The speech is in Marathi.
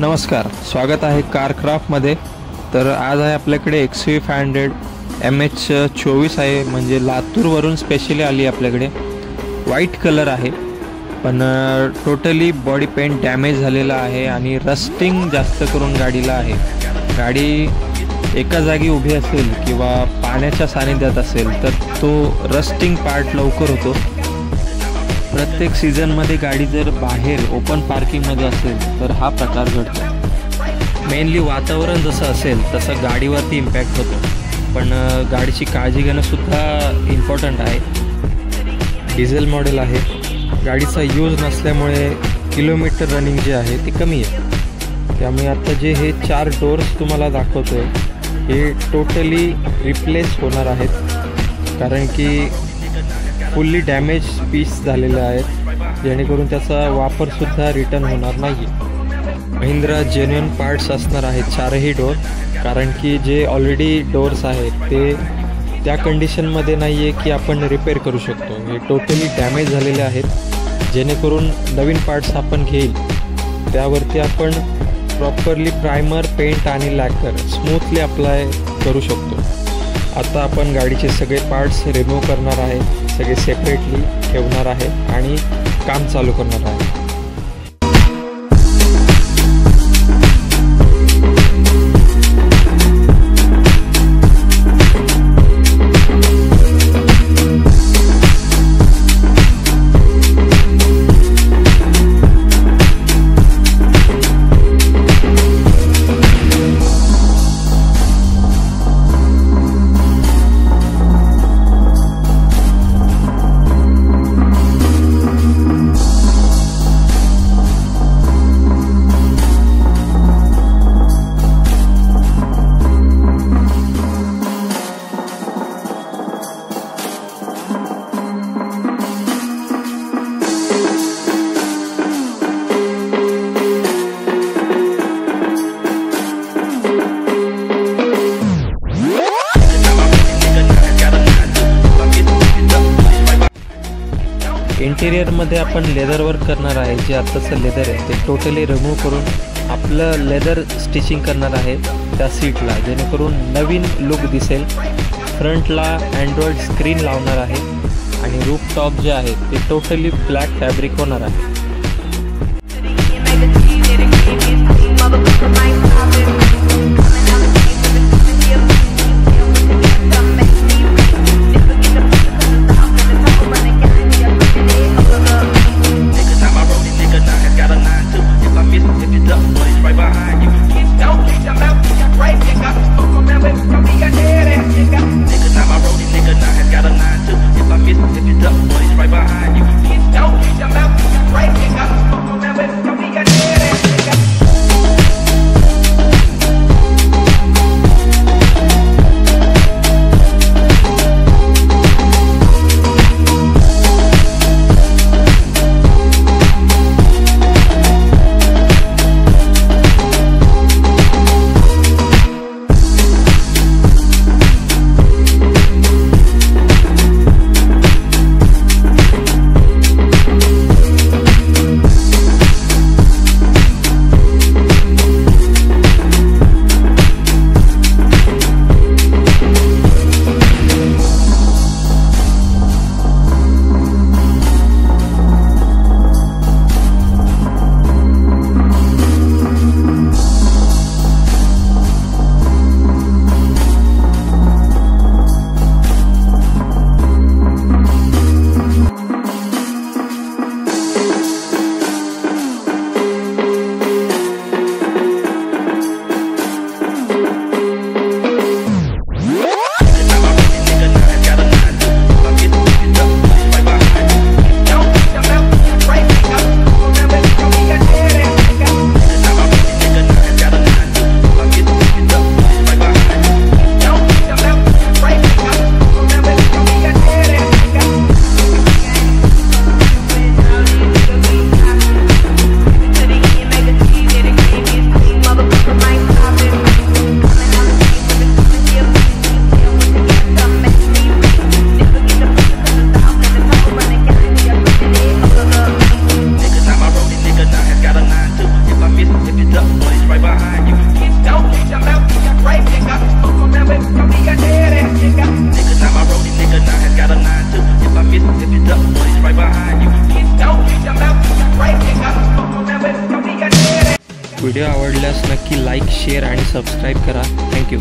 नमस्कार, स्वागत आहे कारक्राफ्टमध्ये। तर आज आहे आपल्याकडे XV500 MH24 आहे, म्हणजे लातूरवरून स्पेशली आली आपल्याकडे। व्हाईट कलर आहे, पण टोटली बॉडी पेंट डॅमेज झालेला आहे आणि रस्टिंग जास्त करून गाडीला आहे। गाडी एका जागी उभी असेल किंवा पाण्याच्या सानिध्यात असेल तर तो रस्टिंग पार्ट लवकर होतो। प्रत्येक सीझनमध्ये गाडी जर बाहेर ओपन पार्किंगमध्ये असेल तर हा प्रकार घडतो। मेनली वातावरण जसं असेल तसं गाडीवरती इम्पॅक्ट होतो, पण गाडीची काळजी घेणंसुद्धा इम्पॉर्टंट आहे। डिझेल मॉडेल आहे, गाडीचा यूज नसल्यामुळे किलोमीटर रनिंग जे आहे ते कमी आहे। त्यामुळे आता जे हे 4 डोर्स तुम्हाला दाखवतो आहे हे टोटली रिप्लेस होणार आहेत, कारण की फुल्ली डॅमेज पीस झालेले आहेत, जेणेकरून त्याचा वापरसुद्धा रिटर्न होणार नाही। महिंद्रा जेन्युइन पार्ट्स असणार आहेत 4ही डोर, कारण की जे ऑलरेडी डोर्स आहेत ते त्या कंडिशनमध्ये नाही आहे की आपण रिपेअर करू शकतो। हे टोटली डॅमेज झालेले आहेत, जेणेकरून नवीन पार्ट्स आपण घेईल त्यावरती आपण प्रॉपरली प्रायमर, पेंट आणि लॅकर स्मूथली अप्लाय करू शकतो। आता आपण गाडीचे सगळे पार्ट्स रिमूव्ह करणार आहे, सगळे सेपरेटली ठेवणार आहे आणि काम चालू करणार आहे। इंटेरियरमध्ये आपण लेदर वर्क करणार आहे। जे आत्ताचं लेदर आहे ते टोटली रिमूव्ह करून आपलं लेदर स्टिचिंग करणार आहे त्या सीटला, जेणेकरून नवीन लुक दिसेल। फ्रंटला अँड्रॉइड स्क्रीन लावणार आहे आणि रूफ टॉप जे आहे ते टोटली ब्लॅक फॅब्रिक होणार आहे। Right व्हिडिओ आवडल्यास नक्की लाईक शेअर आणि सबस्क्राईब करा. थँक्यू.